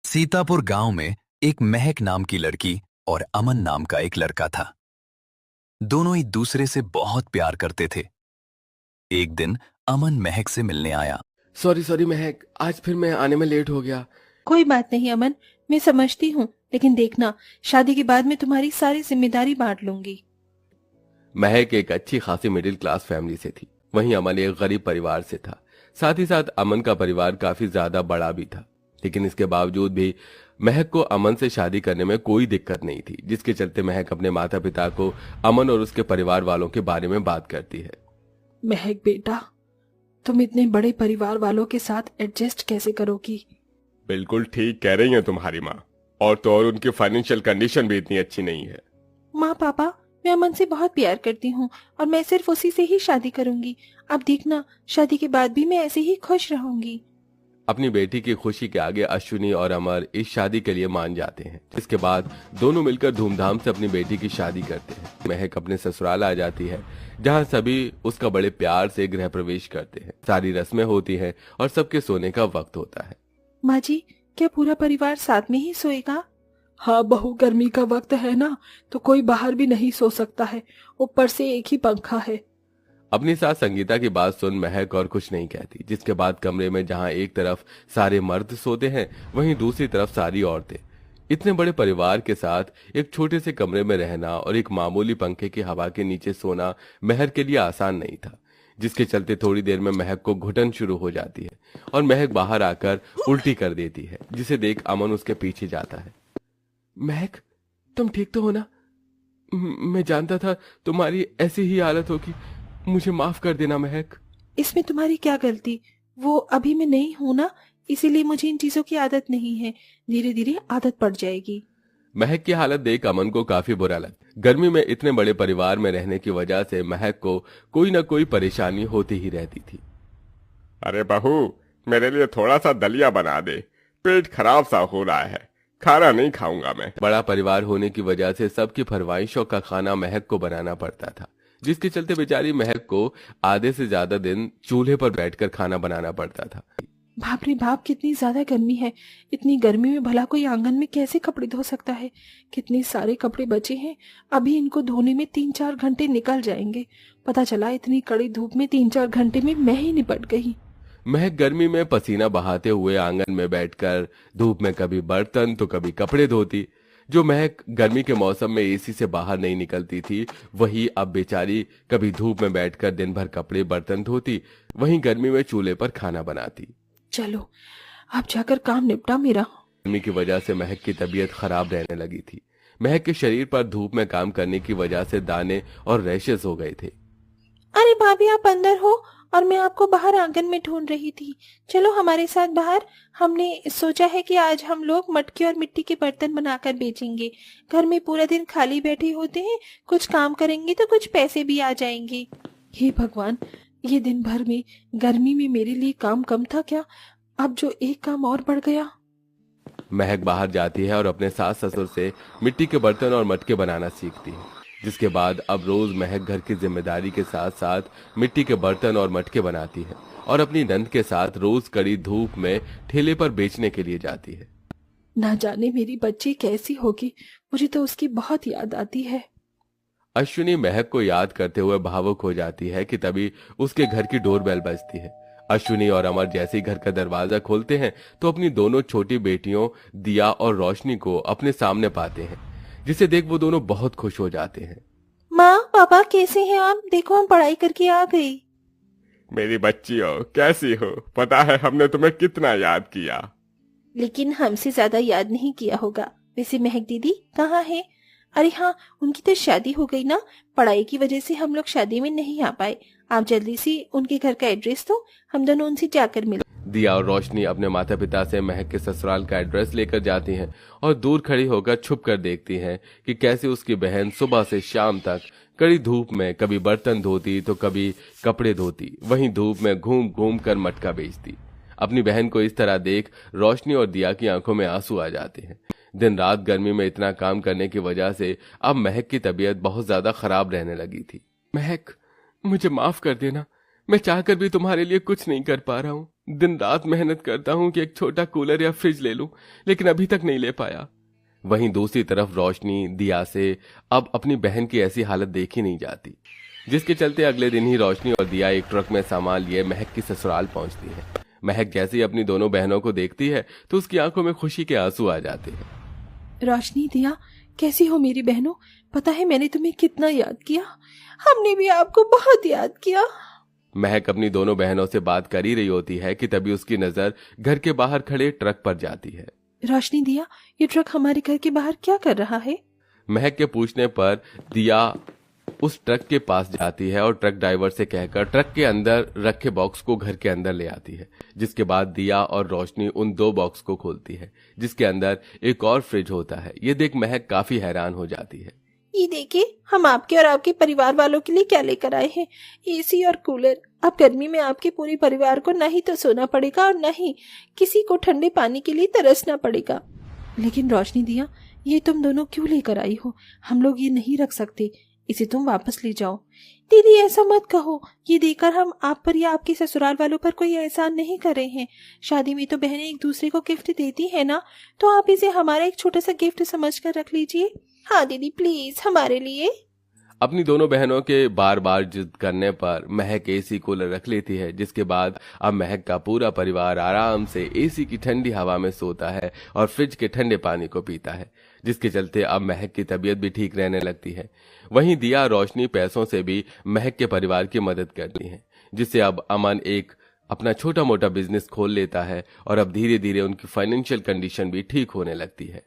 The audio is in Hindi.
सीतापुर गांव में एक महक नाम की लड़की और अमन नाम का एक लड़का था। दोनों एक दूसरे से बहुत प्यार करते थे। एक दिन अमन महक से मिलने आया। सॉरी सॉरी महक, आज फिर मैं आने में लेट हो गया। कोई बात नहीं अमन, मैं समझती हूँ, लेकिन देखना, शादी के बाद मैं तुम्हारी सारी जिम्मेदारी बांट लूंगी। महक एक अच्छी खासी मिडिल क्लास फैमिली से थी, वहीं अमन एक गरीब परिवार से था। साथ ही साथ अमन का परिवार काफी ज्यादा बड़ा भी था, लेकिन इसके बावजूद भी महक को अमन से शादी करने में कोई दिक्कत नहीं थी, जिसके चलते महक अपने माता पिता को अमन और उसके परिवार वालों के बारे में बात करती है। महक बेटा, तुम इतने बड़े परिवार वालों के साथ एडजस्ट कैसे करोगी? बिल्कुल ठीक कह रही हैं तुम्हारी माँ। और तो और उनकी फाइनेंशियल कंडीशन भी इतनी अच्छी नहीं है। माँ पापा, मैं अमन से बहुत प्यार करती हूँ और मैं सिर्फ उसी से ही शादी करूंगी। अब देखना, शादी के बाद भी मैं ऐसे ही खुश रहूंगी। अपनी बेटी की खुशी के आगे अश्विनी और अमर इस शादी के लिए मान जाते हैं, जिसके बाद दोनों मिलकर धूमधाम से अपनी बेटी की शादी करते हैं। महक अपने ससुराल आ जाती है, जहां सभी उसका बड़े प्यार से गृह प्रवेश करते हैं। सारी रस्में होती हैं और सबके सोने का वक्त होता है। माँ जी, क्या पूरा परिवार साथ में ही सोएगा? हाँ बहू, गर्मी का वक्त है ना, तो कोई बाहर भी नहीं सो सकता है। ऊपर से एक ही पंखा है। अपनी सास संगीता की बात सुन महक और कुछ नहीं कहती, जिसके बाद कमरे में जहां एक तरफ सारे मर्द सोते हैं, वहीं दूसरी तरफ सारी औरतें। इतने बड़े परिवार के साथ एक छोटे से कमरे में रहना और एक मामूली पंखे की हवा के नीचे सोना महक के लिए आसान नहीं था, जिसके चलते थोड़ी देर में महक को घुटन शुरू हो जाती है और महक बाहर आकर उल्टी कर देती है, जिसे देख अमन उसके पीछे जाता है। महक, तुम ठीक तो हो ना? मैं जानता था तुम्हारी ऐसी ही हालत होगी, मुझे माफ कर देना महक। इसमें तुम्हारी क्या गलती? वो अभी मैं नहीं हूं ना, इसीलिए मुझे इन चीजों की आदत नहीं है। धीरे धीरे आदत पड़ जाएगी। महक की हालत देख अमन को काफी बुरा लगा। गर्मी में इतने बड़े परिवार में रहने की वजह से महक को कोई न कोई परेशानी होती ही रहती थी। अरे बहू, मेरे लिए थोड़ा सा दलिया बना दे, पेट खराब सा हो रहा है, खाना नहीं खाऊंगा मैं। बड़ा परिवार होने की वजह से सबकी फरमाइशों का खाना महक को बनाना पड़ता था, जिसके चलते बेचारी महक को आधे से ज्यादा दिन चूल्हे पर बैठकर खाना बनाना पड़ता था। बाप रे बाप, कितनी ज्यादा गर्मी है। इतनी गर्मी में भला कोई आंगन में कैसे कपड़े धो सकता है? कितने सारे कपड़े बचे हैं, अभी इनको धोने में 3-4 घंटे निकल जाएंगे। पता चला इतनी कड़ी धूप में 3-4 घंटे में मैं ही निपट गई। महक गर्मी में पसीना बहाते हुए आंगन में बैठकर धूप में कभी बर्तन तो कभी कपड़े धोती। जो महक गर्मी के मौसम में एसी से बाहर नहीं निकलती थी, वही अब बेचारी कभी धूप में बैठकर दिन भर कपड़े बर्तन धोती, वहीं गर्मी में चूल्हे पर खाना बनाती। चलो अब जाकर काम निपटा मेरा। गर्मी की वजह से महक की तबीयत खराब रहने लगी थी। महक के शरीर पर धूप में काम करने की वजह से दाने और रैशेस हो गए थे। अरे भाभी, आप अंदर हो और मैं आपको बाहर आंगन में ढूंढ रही थी। चलो हमारे साथ बाहर। हमने सोचा है कि आज हम लोग मटके और मिट्टी के बर्तन बनाकर बेचेंगे। घर में पूरा दिन खाली बैठे होते हैं, कुछ काम करेंगे तो कुछ पैसे भी आ जाएंगे। हे भगवान, ये दिन भर में गर्मी में मेरे लिए काम कम था क्या? अब जो एक काम और बढ़ गया। महक बाहर जाती है और अपने सास ससुर से मिट्टी के बर्तन और मटके बनाना सीखती है, जिसके बाद अब रोज महक घर की जिम्मेदारी के साथ साथ मिट्टी के बर्तन और मटके बनाती है और अपनी नंद के साथ रोज कड़ी धूप में ठेले पर बेचने के लिए जाती है। ना जाने मेरी बच्ची कैसी होगी, मुझे तो उसकी बहुत याद आती है। अश्विनी महक को याद करते हुए भावुक हो जाती है कि तभी उसके घर की डोरबेल बजती है। अश्विनी और अमर जैसे ही घर का दरवाजा खोलते हैं तो अपनी दोनों छोटी बेटियों दिया और रोशनी को अपने सामने पाते हैं, जिसे देख वो दोनों बहुत खुश हो जाते हैं। माँ पापा, कैसे हैं आप? देखो, हम पढ़ाई करके आ गई। मेरी बच्चियों, कैसी हो? पता है हमने तुम्हें कितना याद किया। लेकिन हमसे ज्यादा याद नहीं किया होगा। वैसे महक दीदी कहाँ है? अरे हाँ, उनकी तो शादी हो गई ना, पढ़ाई की वजह से हम लोग शादी में नहीं आ पाए। आप जल्दी से उनके घर का एड्रेस दो, हम दोनों उनसे जाकर मिल। दिया और रोशनी अपने माता पिता से महक के ससुराल का एड्रेस लेकर जाती हैं और दूर खड़ी होकर छुप कर देखती हैं कि कैसे उसकी बहन सुबह से शाम तक कड़ी धूप में कभी बर्तन धोती तो कभी कपड़े धोती, वहीं धूप में घूम घूम कर मटका बेचती। अपनी बहन को इस तरह देख रोशनी और दिया की आंखों में आंसू आ जाते हैं। दिन रात गर्मी में इतना काम करने की वजह से अब महक की तबीयत बहुत ज्यादा खराब रहने लगी थी। महक, मुझे माफ कर देना, मैं चाहकर भी तुम्हारे लिए कुछ नहीं कर पा रहा हूँ। दिन रात मेहनत करता हूँ कि एक छोटा कूलर या फ्रिज ले लूं, लेकिन अभी तक नहीं ले पाया। वहीं दूसरी तरफ रोशनी दिया से अब अपनी बहन की ऐसी हालत देखी नहीं जाती, जिसके चलते अगले दिन ही रोशनी और दिया एक ट्रक में सामान लिए महक की ससुराल पहुंचती है। महक जैसे ही अपनी दोनों बहनों को देखती है तो उसकी आंखों में खुशी के आंसू आ जाते हैं। रोशनी, दिया, कैसी हो मेरी बहनों? पता है मैंने तुम्हें कितना याद किया। हमने भी आपको बहुत याद किया। महक अपनी दोनों बहनों से बात कर ही रही होती है कि तभी उसकी नजर घर के बाहर खड़े ट्रक पर जाती है। रोशनी, दिया, ये ट्रक हमारे घर के बाहर क्या कर रहा है? महक के पूछने पर दिया उस ट्रक के पास जाती है और ट्रक ड्राइवर से कहकर ट्रक के अंदर रखे बॉक्स को घर के अंदर ले आती है, जिसके बाद दिया और रोशनी उन 2 बॉक्स को खोलती है, जिसके अंदर एक और फ्रिज होता है। ये देख महक काफी हैरान हो जाती है। ये देखिए, हम आपके और आपके परिवार वालों के लिए क्या लेकर आए हैं, एसी और कूलर। अब गर्मी में आपके पूरे परिवार को न ही तो सोना पड़ेगा और न ही किसी को ठंडे पानी के लिए तरसना पड़ेगा। लेकिन रोशनी, दिया, ये तुम दोनों क्यों लेकर आई हो? हम लोग ये नहीं रख सकते, इसे तुम वापस ले जाओ। दीदी, ऐसा मत कहो। ये देखकर हम आप पर या आपके ससुराल वालों पर कोई एहसान नहीं कर रहे हैं। शादी में तो बहनें एक दूसरे को गिफ्ट देती है ना, तो आप इसे हमारा एक छोटा सा गिफ्ट समझकर रख लीजिए। हाँ दीदी, प्लीज हमारे लिए। अपनी दोनों बहनों के बार बार जिद करने पर महक एसी कूलर रख लेती है, जिसके बाद अब महक का पूरा परिवार आराम से एसी की ठंडी हवा में सोता है और फ्रिज के ठंडे पानी को पीता है, जिसके चलते अब महक की तबीयत भी ठीक रहने लगती है। वहीं दिया रोशनी पैसों से भी महक के परिवार की मदद करती है, जिससे अब अमन एक अपना छोटा मोटा बिजनेस खोल लेता है और अब धीरे धीरे उनकी फाइनेंशियल कंडीशन भी ठीक होने लगती है।